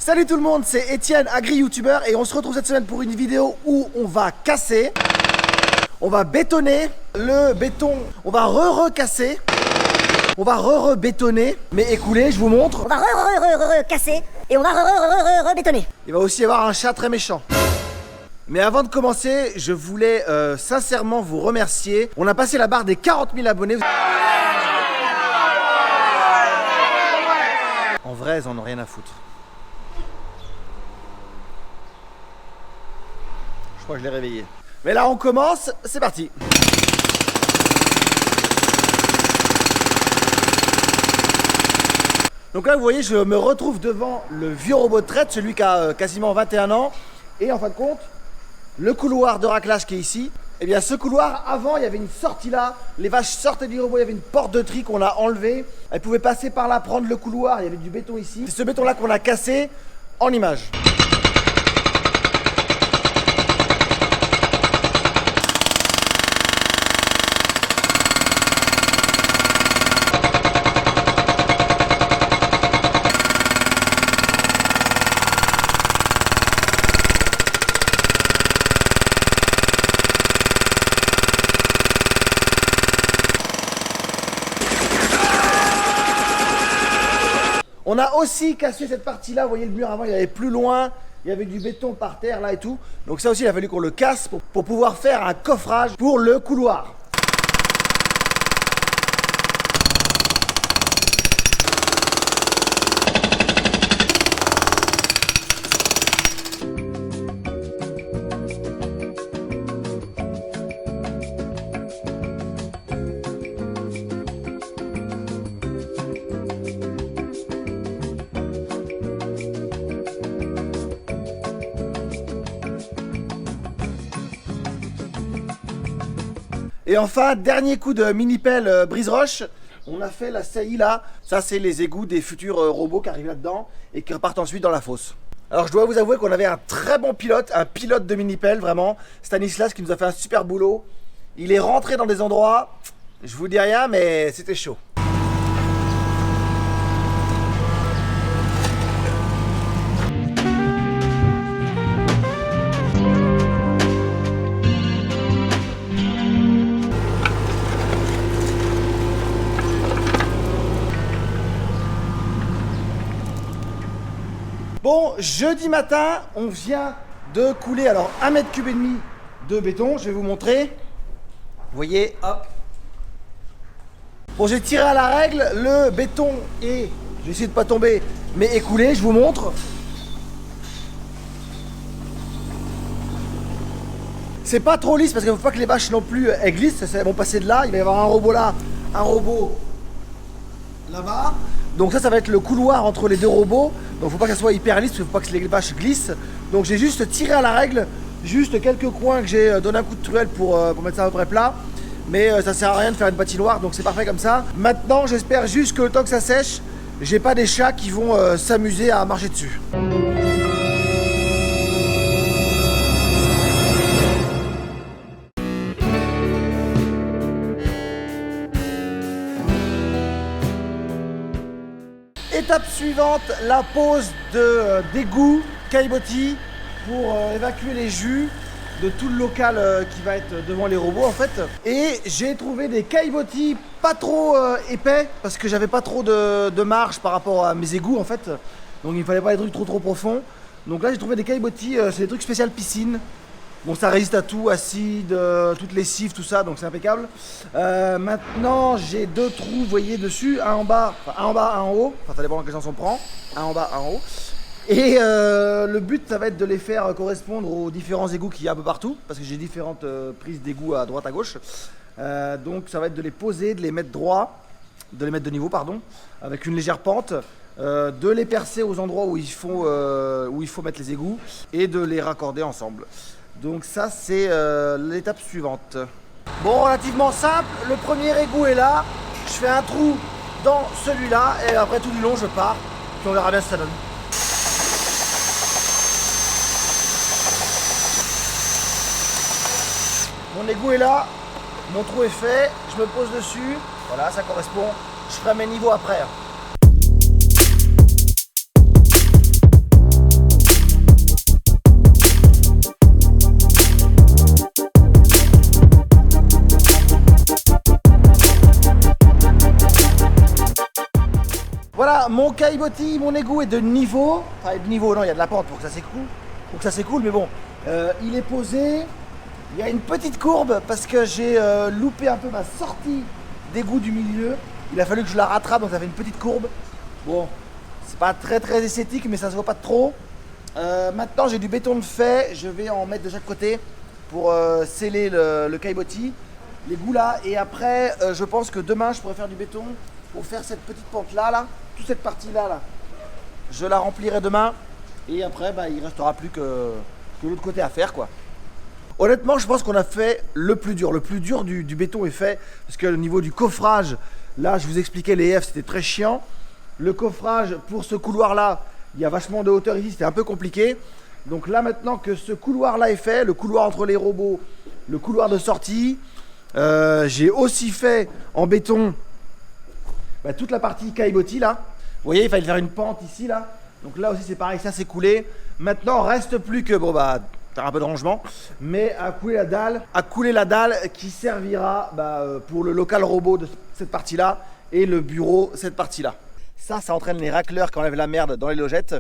Salut tout le monde, c'est Étienne, agri-youtubeur, et on se retrouve cette semaine pour une vidéo où on va casser, on va bétonner le béton, on va recasser, on va re-bétonner, mais écoulé, je vous montre. On va casser et on va re-bétonner. Il va aussi y avoir un chat très méchant. Mais avant de commencer, je voulais sincèrement vous remercier. On a passé la barre des 40 000 abonnés. En vrai, ils en ont rien à foutre. Je crois que je l'ai réveillé. Mais là, on commence, c'est parti. Donc là, vous voyez, je me retrouve devant le vieux robot de traite, celui qui a quasiment 21 ans. Et en fin de compte, le couloir de raclage qui est ici, eh bien ce couloir, avant, il y avait une sortie là. Les vaches sortaient du robot, il y avait une porte de tri qu'on a enlevée. Elles pouvaient passer par là, prendre le couloir, il y avait du béton ici. C'est ce béton là qu'on a cassé en image. On a aussi cassé cette partie là, vous voyez le mur avant il y avait plus loin, il y avait du béton par terre là et tout. Donc ça aussi il a fallu qu'on le casse pour pouvoir faire un coffrage pour le couloir. Et enfin, dernier coup de mini-pelle brise-roche. On a fait la saillie là. Ça, c'est les égouts des futurs robots qui arrivent là-dedans et qui repartent ensuite dans la fosse. Alors, je dois vous avouer qu'on avait un très bon pilote, un pilote de mini-pelle, vraiment. Stanislas qui nous a fait un super boulot. Il est rentré dans des endroits, je vous dis rien, mais c'était chaud. Bon, jeudi matin, on vient de couler alors 1,5 m de béton, je vais vous montrer. Vous voyez, hop. Bon, j'ai tiré à la règle, le béton est, j'ai essayé de pas tomber, mais écoulé, je vous montre. C'est pas trop lisse parce qu'il ne faut pas que les vaches non plus elles glissent, elles vont passer de là, il va y avoir un robot là, un robot là-bas. Donc ça va être le couloir entre les deux robots. Donc faut pas qu'elle soit hyper lisse, parce qu'il faut pas que les vaches glissent. Donc j'ai juste tiré à la règle, juste quelques coins que j'ai donné un coup de truelle pour mettre ça à peu près plat. Mais ça sert à rien de faire une patinoire, donc c'est parfait comme ça. Maintenant j'espère juste que le temps que ça sèche, j'ai pas des chats qui vont s'amuser à marcher dessus. Étape suivante, la pose d'égout caillebotis pour évacuer les jus de tout le local qui va être devant les robots en fait. Et j'ai trouvé des caillebotis pas trop épais parce que j'avais pas trop de marge par rapport à mes égouts en fait. Donc il ne fallait pas des trucs trop profonds. Donc là j'ai trouvé des caillebotis, c'est des trucs spécial piscine. Bon, ça résiste à tout, acide, toutes les lessives, tout ça, donc c'est impeccable. Maintenant, j'ai deux trous, vous voyez, dessus, un en bas, un en haut. Enfin, ça dépend dans quel sens on prend. Un en bas, un en haut. Et le but, ça va être de les faire correspondre aux différents égouts qu'il y a un peu partout, parce que j'ai différentes prises d'égouts à droite, à gauche. Donc, ça va être de les poser, de les mettre droit, de les mettre de niveau, pardon, avec une légère pente. De les percer aux endroits où il faut mettre les égouts et de les raccorder ensemble. Donc ça c'est l'étape suivante. Bon, relativement simple, le premier égout est là, je fais un trou dans celui-là et après tout du long je pars, puis on verra bien ce que ça donne. Mon égout est là, mon trou est fait, je me pose dessus, voilà ça correspond, je ferai mes niveaux après. mon caillebotis, mon égout est de niveau. Enfin, de niveau, non, il y a de la pente pour que ça s'écoule. Mais bon, il est posé. Il y a une petite courbe parce que j'ai loupé un peu ma sortie d'égout du milieu. Il a fallu que je la rattrape, donc ça fait une petite courbe. Bon, c'est pas très esthétique, mais ça se voit pas trop. Maintenant, j'ai du béton de fait. Je vais en mettre de chaque côté pour sceller le caillebotis, l'égout là. Et après, je pense que demain, je pourrais faire du béton pour faire cette petite pente là. Toute cette partie là. Je la remplirai demain. Et après, il restera plus que l'autre côté à faire, quoi. Honnêtement, je pense qu'on a fait le plus dur. Le plus dur du béton est fait. Parce que au niveau du coffrage, là, je vous expliquais, les F, c'était très chiant. Le coffrage, pour ce couloir-là, il y a vachement de hauteur ici, c'était un peu compliqué. Donc là, maintenant que ce couloir-là est fait, le couloir entre les robots, le couloir de sortie, j'ai aussi fait en béton toute la partie caillebotis, là. Vous voyez, il fallait faire une pente ici, là. Donc là aussi, c'est pareil, ça c'est coulé. Maintenant, reste plus que, faire un peu de rangement, mais à couler la dalle qui servira pour le local robot de cette partie-là et le bureau, cette partie-là. Ça entraîne les racleurs qui enlèvent la merde dans les logettes.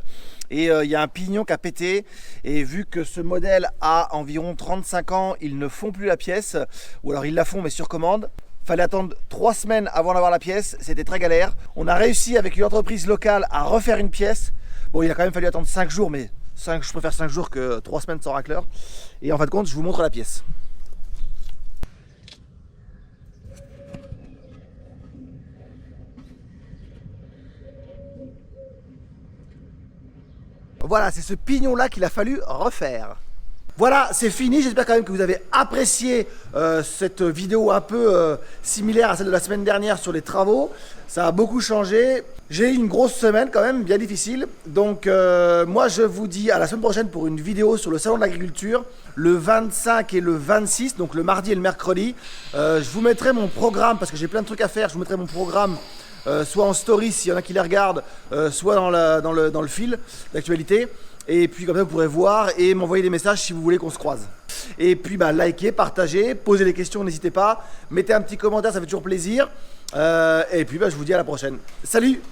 Et il y a un pignon qui a pété. Et vu que ce modèle a environ 35 ans, ils ne font plus la pièce. Ou alors ils la font mais sur commande. Fallait attendre 3 semaines avant d'avoir la pièce. C'était très galère. On a réussi avec une entreprise locale à refaire une pièce. Bon, il a quand même fallu attendre 5 jours, mais je préfère 5 jours que 3 semaines sans racleur. Et en fin de compte, je vous montre la pièce. Voilà, c'est ce pignon-là qu'il a fallu refaire. Voilà, c'est fini. J'espère quand même que vous avez apprécié cette vidéo un peu similaire à celle de la semaine dernière sur les travaux. Ça a beaucoup changé. J'ai eu une grosse semaine quand même, bien difficile. Donc moi, je vous dis à la semaine prochaine pour une vidéo sur le salon de l'agriculture, le 25 et le 26, donc le mardi et le mercredi. Je vous mettrai mon programme, parce que j'ai plein de trucs à faire. Je vous mettrai mon programme soit en story s'il y en a qui les regardent, soit dans le fil d'actualité. Et puis comme ça vous pourrez voir et m'envoyer des messages si vous voulez qu'on se croise. Et puis likez, partagez, posez des questions, n'hésitez pas. Mettez un petit commentaire, ça fait toujours plaisir. Et puis je vous dis à la prochaine. Salut!